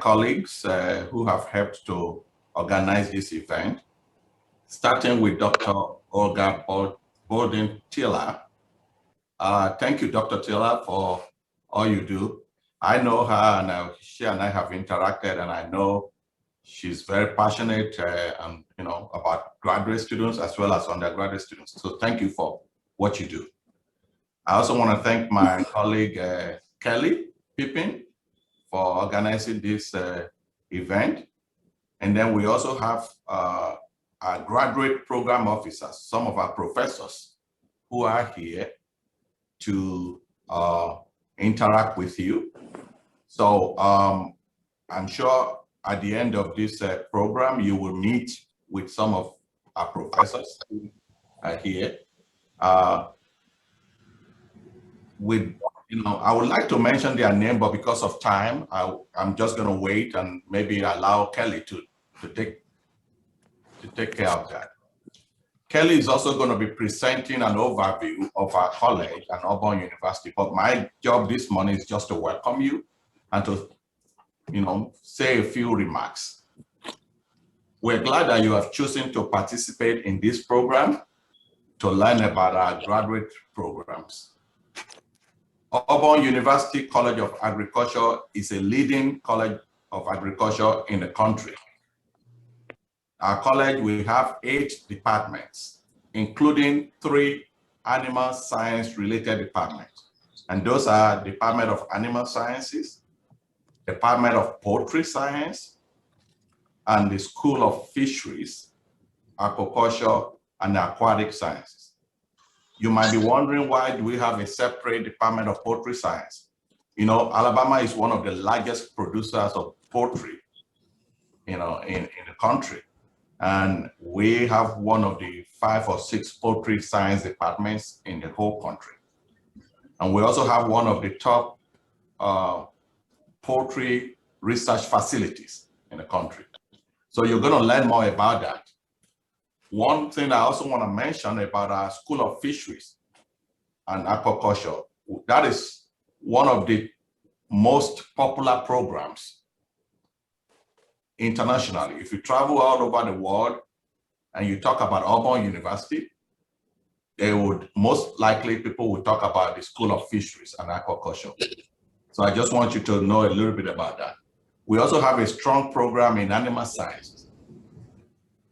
colleagues who have helped to organize this event, starting with Dr. Olga Bolden-Tiller. Thank you, Dr. Tiller, for all you do. I know her, and she and I have interacted, and I know she's very passionate and about graduate students as well as undergraduate students. So thank you for what you do. I also want to thank my colleague Kelly Pippin for organizing this event. And then we also have our graduate program officers, some of our professors who are here to interact with you. So I'm sure at the end of this program, you will meet with some of our professors who are here. I would like to mention their name, but because of time, I'm just going to wait and maybe allow Kelly to take care of that. Kelly is also going to be presenting an overview of our college and Auburn University, but my job this morning is just to welcome you and to say a few remarks. We're glad that you have chosen to participate in this program to learn about our graduate programs. Auburn University College of Agriculture is a leading college of agriculture in the country. Our college will have 8 departments, including 3 animal science related departments. And those are Department of Animal Sciences, Department of Poultry Science, and the School of Fisheries, Aquaculture, and Aquatic Sciences. You might be wondering, why do we have a separate Department of Poultry Science? Alabama is one of the largest producers of poultry, in the country. And we have one of the 5 or 6 poultry science departments in the whole country. And we also have one of the top poultry research facilities in the country. So you're going to learn more about that. One thing I also want to mention about our School of Fisheries and Aquaculture, that is one of the most popular programs internationally. If you travel all over the world and you talk about Auburn University, most likely people would talk about the School of Fisheries and Aquaculture. So I just want you to know a little bit about that. We also have a strong program in animal sciences.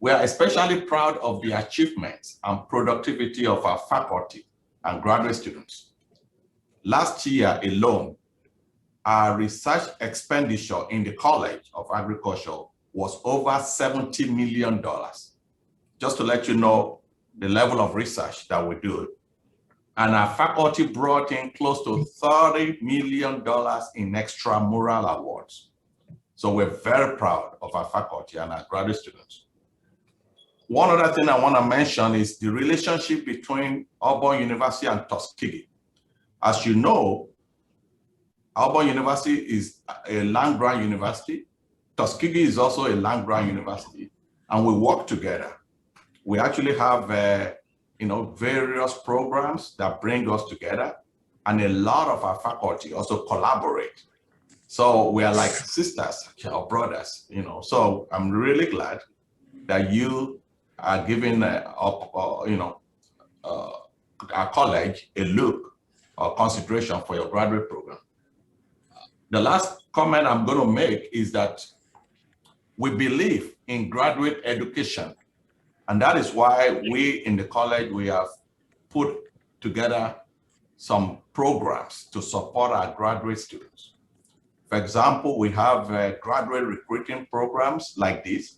We are especially proud of the achievements and productivity of our faculty and graduate students. Last year alone, our research expenditure in the College of Agriculture was over $70 million. Just to let you know the level of research that we do. And our faculty brought in close to $30 million in extramural awards. So we're very proud of our faculty and our graduate students. One other thing I want to mention is the relationship between Auburn University and Tuskegee. As you know, Auburn University is a land-grant university. Tuskegee is also a land-grant university, and we work together. We actually have various programs that bring us together, and a lot of our faculty also collaborate. So we are like sisters or brothers, So I'm really glad that you are giving our college a look or consideration for your graduate program. The last comment I'm going to make is that we believe in graduate education. And that is why we in the college, we have put together some programs to support our graduate students. For example, we have graduate recruiting programs like this.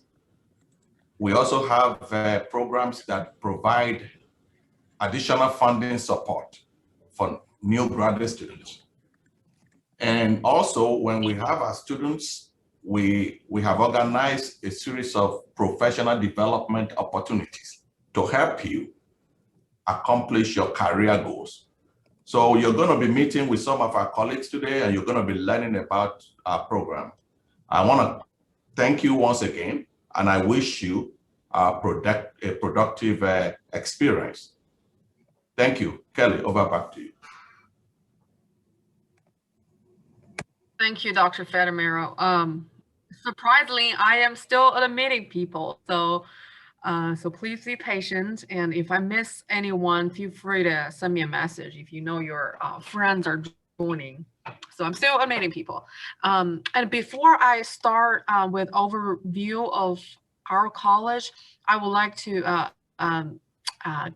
We also have programs that provide additional funding support for new graduate students. And also, when we have our students, we have organized a series of professional development opportunities to help you accomplish your career goals. So you're going to be meeting with some of our colleagues today, and you're going to be learning about our program. I want to thank you once again, and I wish you a productive experience. Thank you. Kelly, over back to you. Thank you, Dr. Fedimero. surprisingly, I am still admitting people. So so please be patient. And if I miss anyone, feel free to send me a message if you know your friends are joining. So I'm still admitting people. And before I start with overview of our college, I would like to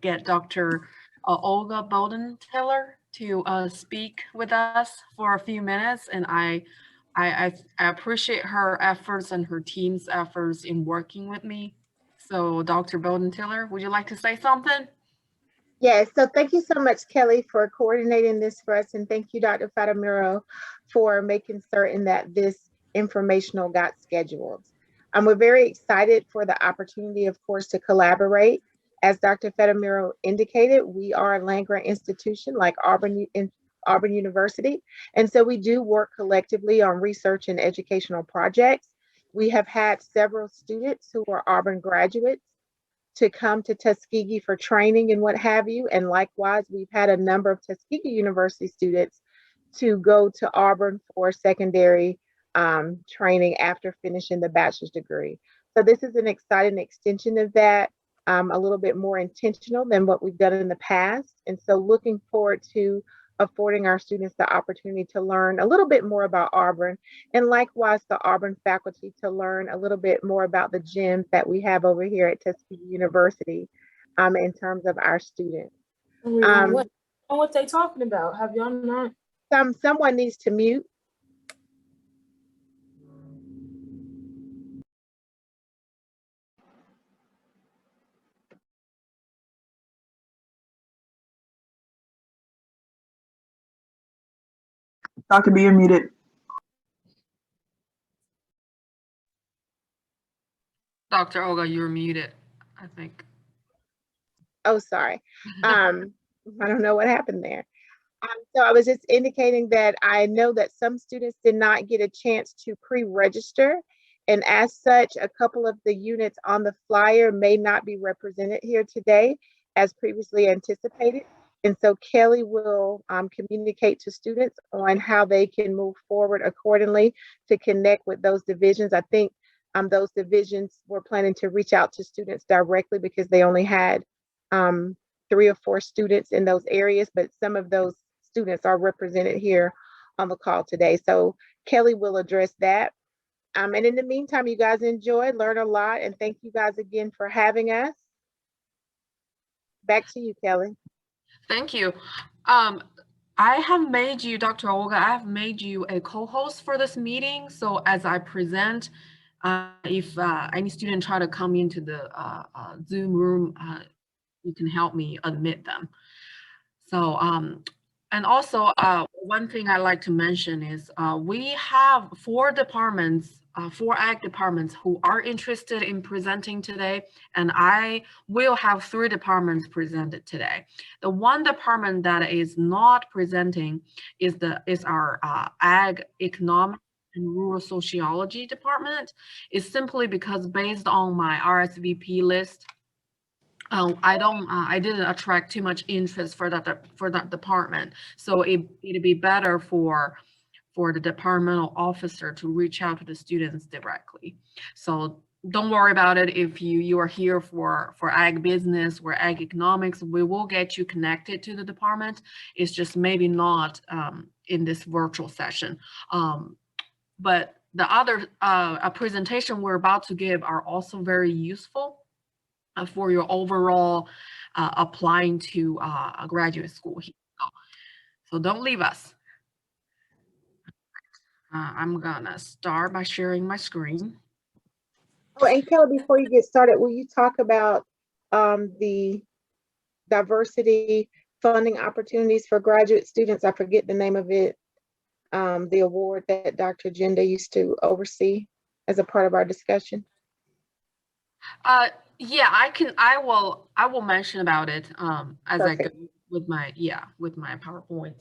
get Dr. Olga Bolden-Tiller to speak with us for a few minutes. And I appreciate her efforts and her team's efforts in working with me. So Dr. Bolden-Tiller, would you like to say something? Yes, so thank you so much, Kelly, for coordinating this for us. And thank you, Dr. Fatamiro, for making certain that this informational got scheduled. We're very excited for the opportunity, of course, to collaborate. As Dr. Fatamiro indicated, we are a land-grant institution like Auburn University. And so we do work collectively on research and educational projects. We have had several students who are Auburn graduates to come to Tuskegee for training and what have you. And likewise, we've had a number of Tuskegee University students to go to Auburn for secondary training after finishing the bachelor's degree. So this is an exciting extension of that, a little bit more intentional than what we've done in the past. And so looking forward to affording our students the opportunity to learn a little bit more about Auburn, and likewise the Auburn faculty to learn a little bit more about the gems that we have over here at Tuskegee University in terms of our students. What they talking about? Have y'all not? Someone needs to mute. Dr. B, you're muted. Dr. Olga, you're muted, I think. Oh, sorry. I don't know what happened there. So I was just indicating that I know that some students did not get a chance to pre-register. And as such, a couple of the units on the flyer may not be represented here today as previously anticipated. And so Kelly will communicate to students on how they can move forward accordingly to connect with those divisions. I think those divisions were planning to reach out to students directly because they only had 3 or 4 students in those areas, but some of those students are represented here on the call today. So Kelly will address that. And in the meantime, you guys enjoy, learn a lot, and thank you guys again for having us. Back to you, Kelly. Thank you. I have made you, Dr. Olga, I have made you a co-host for this meeting. So as I present, if any student try to come into the Zoom room, you can help me admit them. So, and also one thing I like to mention is we have 4 departments, 4 ag departments who are interested in presenting today, and I will have 3 departments presented today. The one department that is not presenting is our ag economics and rural sociology department. Is simply because based on my RSVP list, I didn't attract too much interest for that department. So it'd be better for the departmental officer to reach out to the students directly. So don't worry about it. If you are here for ag business or ag economics, we will get you connected to the department. It's just maybe not in this virtual session. But the other presentation we're about to give are also very useful for your overall applying to a graduate school here. So don't leave us. I'm gonna start by sharing my screen. Oh, and Kelly, before you get started, will you talk about the diversity funding opportunities for graduate students? I forget the name of it, the award that Dr. Jenda used to oversee as a part of our discussion. Yeah, I will mention about it as Perfect. I go with my PowerPoint.